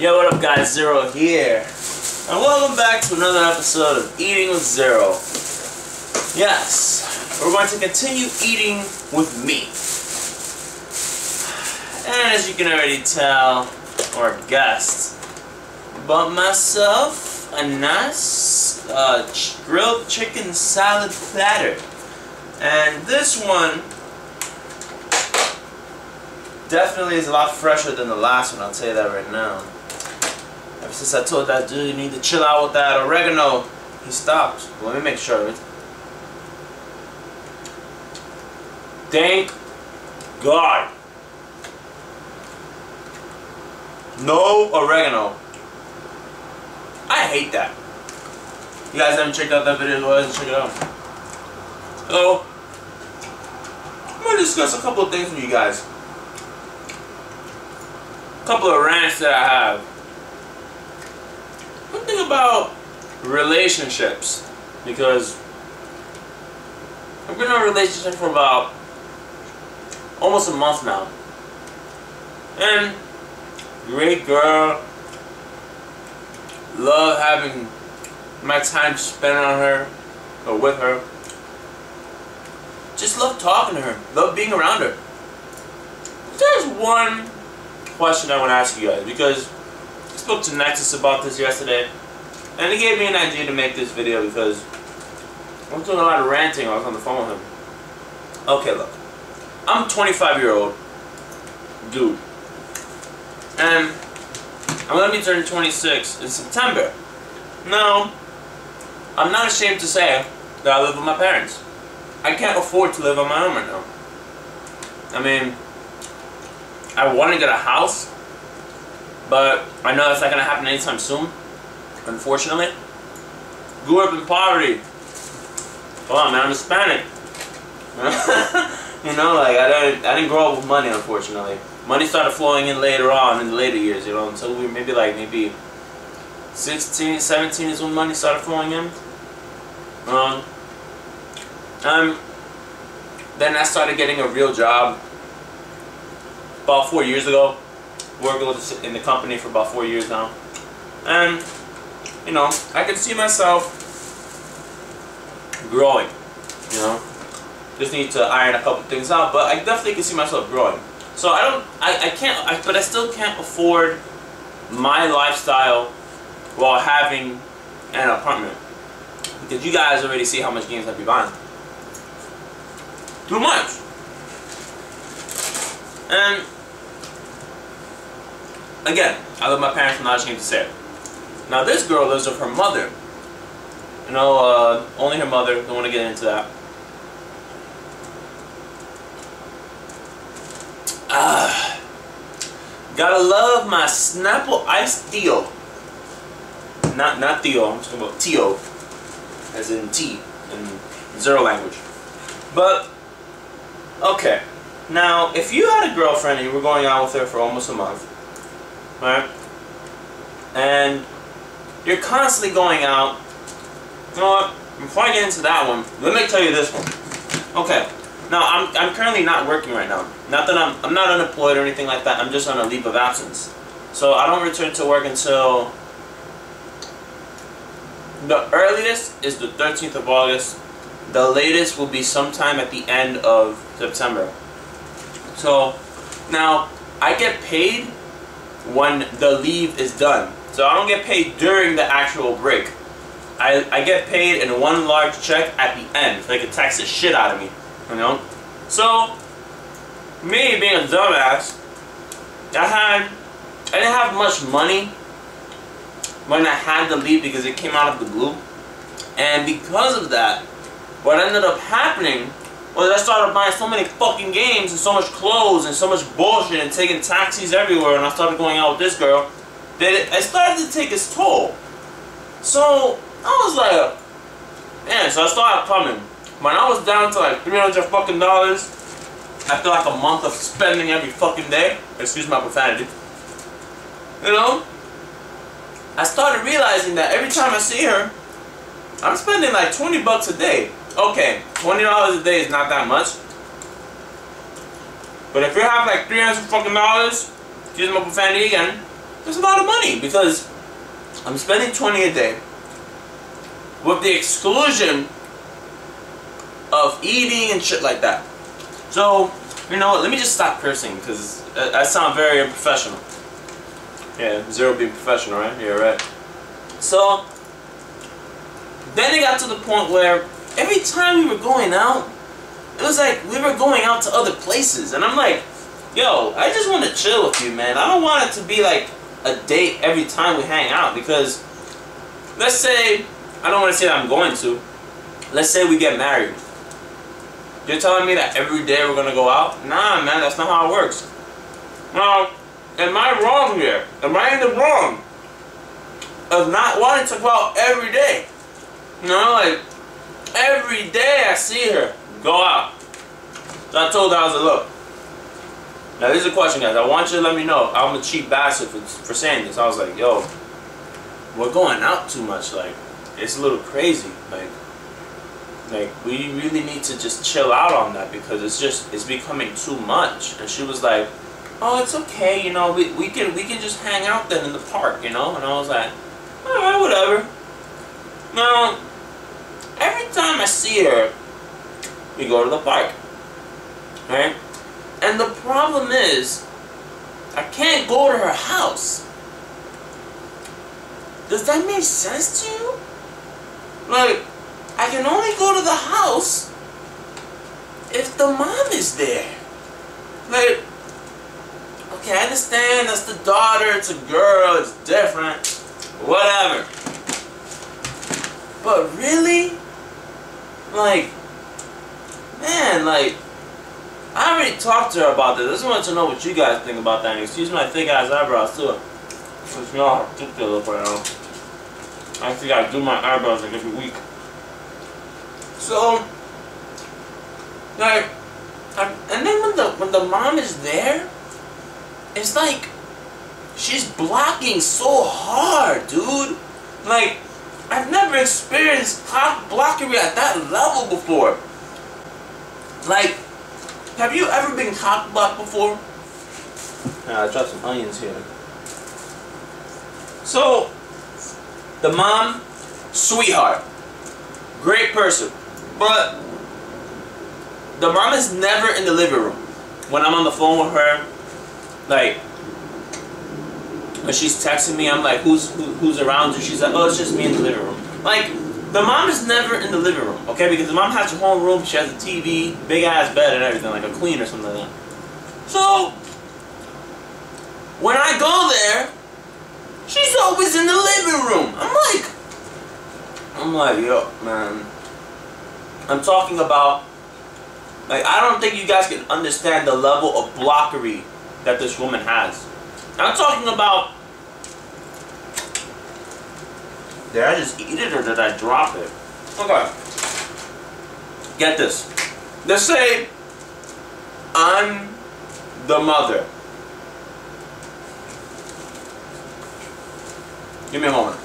Yo, what up guys, Zero here. And welcome back to another episode of Eating with Zero. Yes, we're going to continue eating with me. And as you can already tell, or guessed, bought myself a nice grilled chicken salad platter. And this one definitely is a lot fresher than the last one, I'll tell you that right now. Ever since I told that dude you need to chill out with that oregano, he stopped. Well, let me make sure of it. Thank God. No oregano. I hate that. You guys haven't checked out that video, go ahead and check it out. So, I'm going to discuss a couple of things with you guys. A couple of rants that I have. One thing about relationships, because I've been in a relationship for about almost a month now. And great girl. Love having my time spent on her or with her. Just love talking to her. Love being around her. There's one question I want to ask you guys, because I spoke to Nexus about this yesterday, and he gave me an idea to make this video because I was doing a lot of ranting. I was on the phone with him. Okay, look, I'm a 25-year-old dude, and I'm gonna be turning 26 in September. Now, I'm not ashamed to say that I live with my parents. I can't afford to live on my own right now. I mean, I want to get a house, but I know that's not going to happen anytime soon, unfortunately. Grew up in poverty. Come on, man, I'm Hispanic. You know, like, I didn't grow up with money, unfortunately. Money started flowing in later on, in the later years, you know, until we were maybe 16, 17 is when money started flowing in. Then I started getting a real job about 4 years ago. Worked in the company for about 4 years now. And, you know, I can see myself growing, you know. Just need to iron a couple things out, but I definitely can see myself growing. So but I still can't afford my lifestyle while having an apartment. Because you guys already see how much games I be buying. Too much. And again, I love my parents, I'm not ashamed to say it. Now this girl lives with her mother. You know, only her mother, don't want to get into that. Gotta love my Snapple Ice Theo. Not Theo, I'm just talking about Tio. As in T, in Zero language. But, okay. Now, if you had a girlfriend and you were going out with her for almost a month, right? And you're constantly going out. You know what? Before I get into that one, let me tell you this one. Okay. Now I'm currently not working right now. Not that I'm not unemployed or anything like that. I'm just on a leave of absence. So I don't return to work until the earliest is the 13th of August. The latest will be sometime at the end of September. So now I get paid when the leave is done. So I don't get paid during the actual break. I get paid in one large check at the end. So they can tax the shit out of me. You know? So me being a dumbass, I didn't have much money when I had to leave because it came out of the blue. And because of that, what ended up happening was I started buying so many fucking games and so much clothes and so much bullshit and taking taxis everywhere, and I started going out with this girl that it started to take its toll. So I was like, man, so I started coming. When I was down to like $300 fucking after like a month of spending every fucking day, excuse my profanity, you know, I started realizing that every time I see her, I'm spending like 20 bucks a day. Okay, $20 a day is not that much. But if you have like $300 fucking, excuse my profanity again, That's a lot of money because I'm spending 20 a day with the exclusion of eating and shit like that. So, you know what, let me just stop cursing because I sound very unprofessional. Yeah, Zero being professional, right? Yeah, right. So, then it got to the point where every time we were going out, it was like we were going out to other places. And I'm like, yo, I just want to chill with you, man. I don't want it to be like a date every time we hang out because, let's say, I don't want to say that I'm going to. Let's say we get married. You're telling me that every day we're going to go out? Nah, man, that's not how it works. Now, am I wrong here? Am I in the wrong of not wanting to go out every day? You know, like, every day I see her, go out. So I told her, I was like, look, now this is a question, guys. I want you to let me know. I'm a cheap bastard for saying this. I was like, yo, we're going out too much. Like, it's a little crazy. Like we really need to just chill out on that because it's becoming too much. And she was like, oh, it's okay, you know, we can just hang out then in the park, you know. And I was like, alright, whatever. Now, every time I see her, we go to the park, right? And the problem is, I can't go to her house. Does that make sense to you? Like, I can only go to the house if the mom is there. Like, okay, I understand that's the daughter, it's a girl, it's different, whatever. But really? Like, man, like, I already talked to her about this. I just wanted to know what you guys think about that. And excuse my thick ass eyebrows too. Because you know how thick they look right now. I actually gotta do my eyebrows like every week. So, like, and then when the mom is there, it's like she's blocking so hard, dude. Like, I've never experienced cock blockery at that level before. Like, have you ever been cock blocked before? I dropped some onions here. So, the mom, sweetheart, great person, but the mom is never in the living room. When I'm on the phone with her, like, when she's texting me, I'm like, who's around you? She's like, oh, it's just me in the living room. Like, the mom is never in the living room, okay? Because the mom has her home room, she has a TV, big ass bed and everything, like a queen or something like that. So, when I go there, she's always in the living room. I'm like, yo, man. I'm talking about, like, I don't think you guys can understand the level of blockery that this woman has. I'm talking about, did I just eat it or did I drop it? Okay. Get this. Let's say I'm the mother. Give me a moment.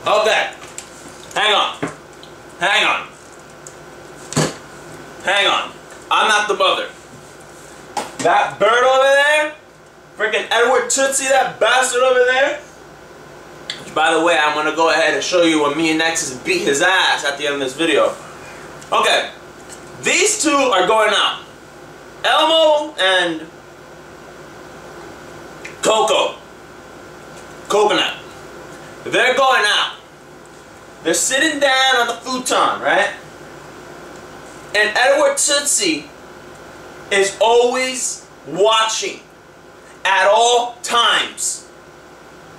Okay. Hang on. Hang on. Hang on. I'm not the mother. That bird over there, freaking Edward Tootsie, that bastard over there. Which, by the way, I'm going to go ahead and show you when me and Nexus beat his ass at the end of this video. Okay. These two are going out. Elmo and Coco. Coconut. They're going out. They're sitting down on the futon, right? And Edward Tootsie is always watching at all times.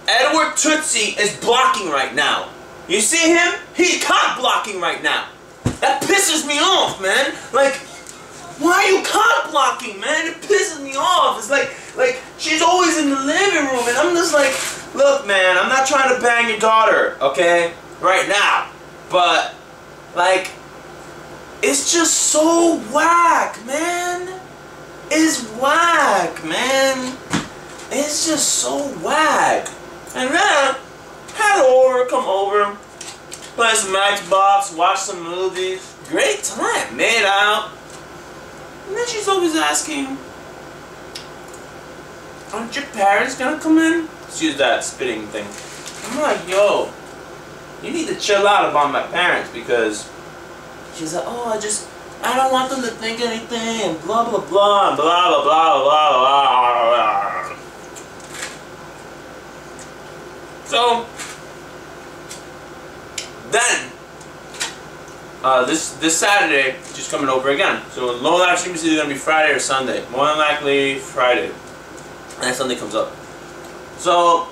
Edward Tootsie is blocking right now. You see him? He's cock blocking right now. That pisses me off, man. Like, why are you cock blocking, man? It pisses me off. It's like she's always in the living room, and I'm just like, look, man, I'm not trying to bang your daughter, okay? Right now. But, like, it's just so whack, man. It's whack, man. It's just so whack. And then, had Aura come over, play some Xbox, watch some movies. Great time, made out. And then she's always asking, aren't your parents gonna come in? She used that spitting thing. I'm like, yo, you need to chill out about my parents, because she's like, oh, I don't want them to think anything, and blah blah blah, and blah blah blah blah blah blah. So then this Saturday she's coming over again. So low life stream is either gonna be Friday or Sunday. More than likely Friday. And then Sunday comes up. So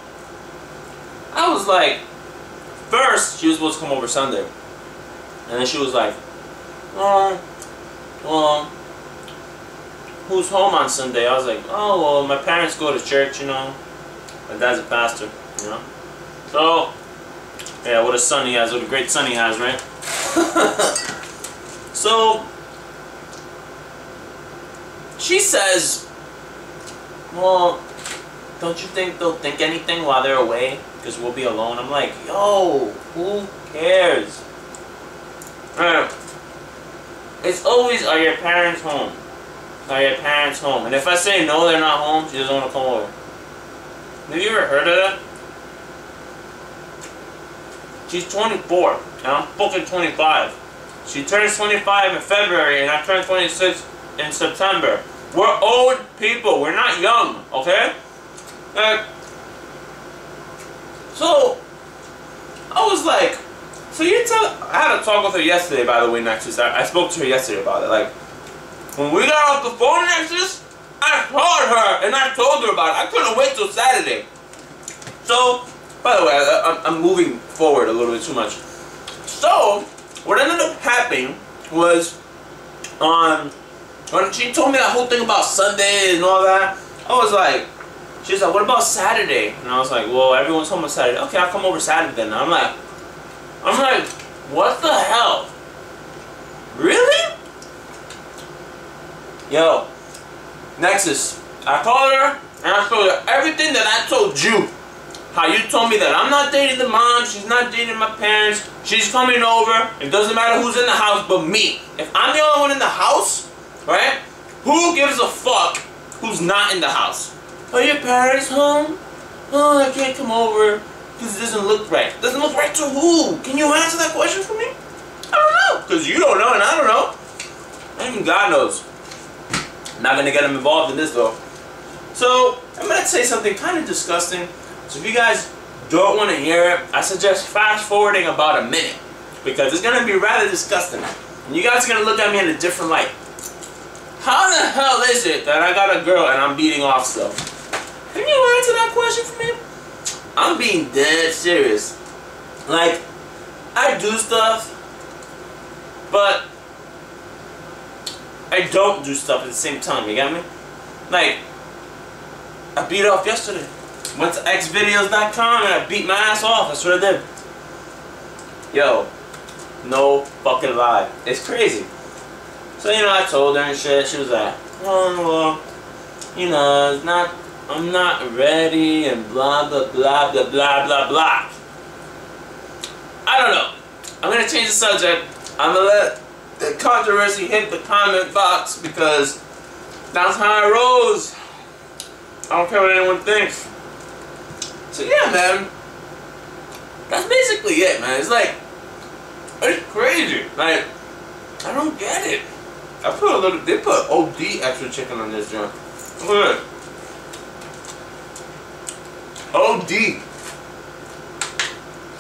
I was like, first she was supposed to come over Sunday. And then she was like, oh, well, who's home on Sunday? I was like, oh, well, my parents go to church, you know. My dad's a pastor, you know. So, yeah, what a son he has, what a great son he has, right? So, she says, well, don't you think they'll think anything while they're away? Because we'll be alone. I'm like, yo, who cares? It's always, are your parents home? Are your parents home? And if I say no, they're not home, she doesn't want to come over. Have you ever heard of that? She's 24, and I'm fucking 25. She turns 25 in February, and I turn 26 in September. We're old people. We're not young, okay? So, I was like, so you tell... I had a talk with her yesterday, by the way, Nexus. I spoke to her yesterday about it. Like, when we got off the phone, Nexus, I called her, and I told her about it. I couldn't wait till Saturday. So, by the way, I'm moving forward a little bit too much. So, what ended up happening was, when she told me that whole thing about Sunday and all that, I was like, she was like, what about Saturday? And I was like, well, everyone's home on Saturday. Okay, I'll come over Saturday then. And I'm like, what the hell? Really? Yo, Nexus, I called her and I told her everything that I told you. How you told me that I'm not dating the mom, she's not dating my parents, she's coming over, it doesn't matter who's in the house but me. If I'm the only one in the house, right, who gives a fuck who's not in the house? Are your parents home? Oh, I can't come over because it doesn't look right. Doesn't look right to who? Can you answer that question for me? I don't know, because you don't know and I don't know. And even God knows. I'm not going to get him involved in this though. So, I'm going to say something kind of disgusting. So if you guys don't want to hear it, I suggest fast forwarding about a minute, because it's going to be rather disgusting. And you guys are going to look at me in a different light. How the hell is it that I got a girl and I'm beating off stuff? Can you answer that question for me? I'm being dead serious. Like, I do stuff, but I don't do stuff at the same time, you got me? Like, I beat off yesterday. Went to xvideos.com and I beat my ass off. That's what I did. Yo, no fucking lie. It's crazy. So, you know, I told her and shit. She was like, oh, well, you know, I'm not ready and blah, blah, blah, blah, blah, blah, blah. I don't know. I'm going to change the subject. I'm going to let the controversy hit the comment box, because that's how it rolls. I don't care what anyone thinks. So yeah, man, that's basically it, man. It's like, it's crazy. Like, I don't get it. They put OD extra chicken on this joint. Look at it. OD.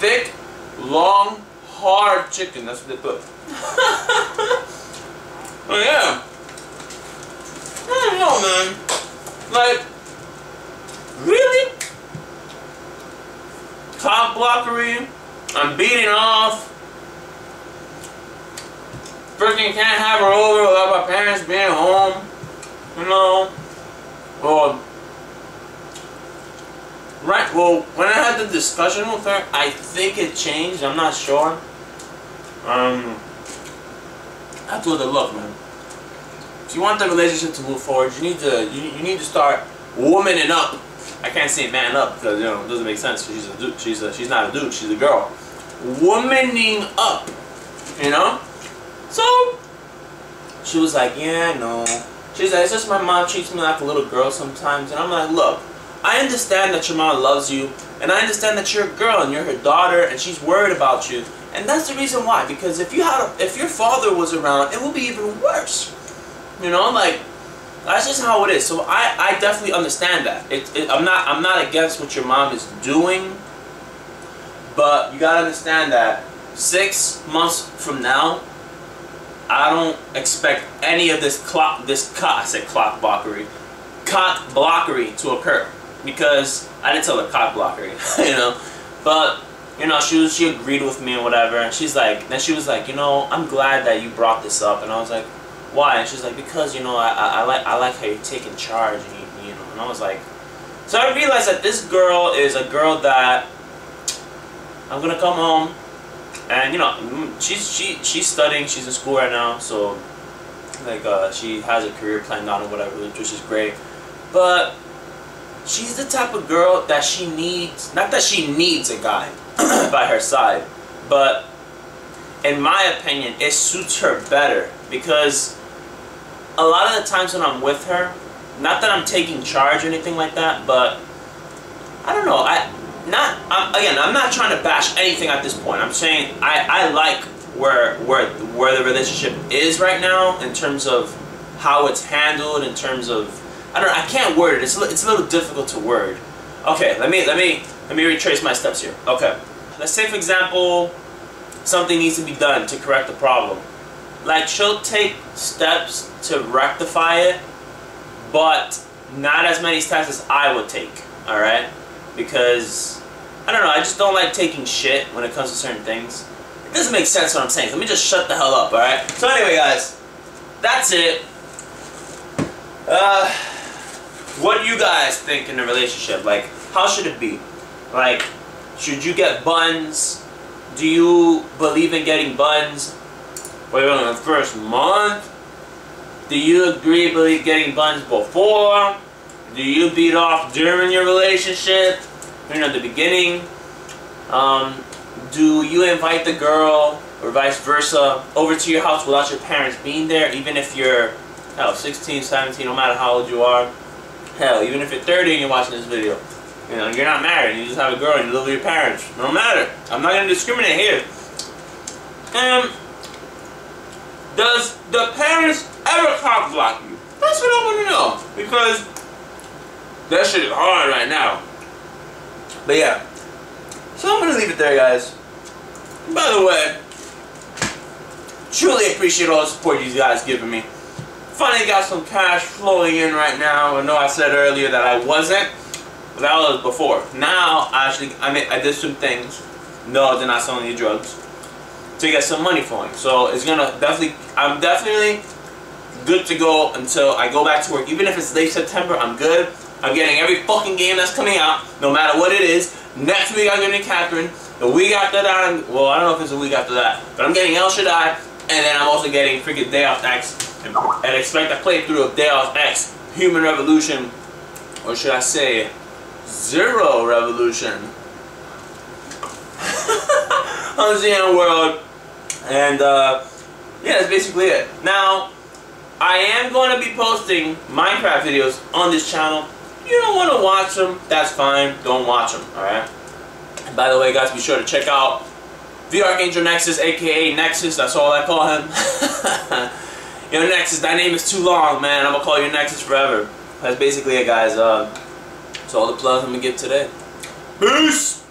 Thick, long, hard chicken. That's what they put. Oh yeah. I don't know, man. Like, really? Cock blockery, I'm beating off, freaking can't have her over without my parents being home, you know, well, when I had the discussion with her, I think it changed, I'm not sure. I told her, look, man, if you want the relationship to move forward, you need to start womaning up. I can't say man up because, you know, it doesn't make sense. She's a dude. She's not a dude. She's a girl. womaning up, you know? So, she was like, yeah, no. She's like, it's just my mom treats me like a little girl sometimes. And I'm like, look, I understand that your mom loves you, and I understand that you're a girl and you're her daughter and she's worried about you. And that's the reason why, because if your father was around, it would be even worse. You know, like, that's just how it is. So I definitely understand that. I'm not against what your mom is doing, but you gotta understand that 6 months from now, I don't expect any of this cock blockery to occur, because I didn't tell her cock blockery, you know, but you know, she agreed with me and whatever, and she was like, you know, I'm glad that you brought this up, and I was like, why? And she's like, because, you know, I like how you're taking charge, and you know, and I was like, so I realized that this girl is a girl that I'm gonna come home, and you know, she's studying, she's in school right now, so like she has a career planned out or whatever, which is great, but she's the type of girl that she needs, not that she needs a guy by her side, but in my opinion, it suits her better, because a lot of the times when I'm with her, not that I'm taking charge or anything like that, but I don't know, I'm not trying to bash anything at this point. I'm saying I like where the relationship is right now, in terms of how it's handled, in terms of, I don't know, I can't word it. It's a little difficult to word. Okay, let me retrace my steps here. Okay, let's say for example, something needs to be done to correct the problem. Like, she'll take steps to rectify it, but not as many steps as I would take. All right, because I don't know, I just don't like taking shit when it comes to certain things. It doesn't make sense what I'm saying. Let me just shut the hell up. All right. So anyway, guys, that's it. What do you guys think in a relationship? Like, how should it be? Like, should you get buns? Do you believe in getting buns? Wait on the first month? Do you believe getting buns before? Do you beat off during your relationship? You know, the beginning? Do you invite the girl, or vice versa, over to your house without your parents being there, even if you're, hell, 16, 17, no matter how old you are? Hell, even if you're 30 and you're watching this video. You know, you're not married, you just have a girl and you live with your parents. No matter. I'm not going to discriminate here. Does the parents ever cock block you? That's what I want to know. Because that shit is hard right now. But yeah. So I'm going to leave it there, guys. By the way, truly appreciate all the support you guys giving me. Finally got some cash flowing in right now. I know I said earlier that I wasn't, but that was before. Now, I did some things. No, they're not selling you drugs. To get some money flowing. So it's gonna I'm definitely good to go until I go back to work. Even if it's late September, I'm good. I'm getting every fucking game that's coming out, no matter what it is. Next week I'm getting Catherine. The week after that, well, I don't know if it's a week after that, but I'm getting El Shaddai, and then I'm also getting freaking Day Off X, and expect a playthrough of Day Off X, Human Revolution, or should I say, Zero Revolution, on the ZN World, and yeah, that's basically it. Now, I am going to be posting Minecraft videos on this channel. If you don't want to watch them, that's fine. Don't watch them, alright? And by the way, guys, be sure to check out the Archangel Nexus, aka Nexus. That's all I call him. Yo, Nexus, that name is too long, man. I'm going to call you Nexus forever. That's basically it, guys. That's all the plugs I'm going to give today. Peace!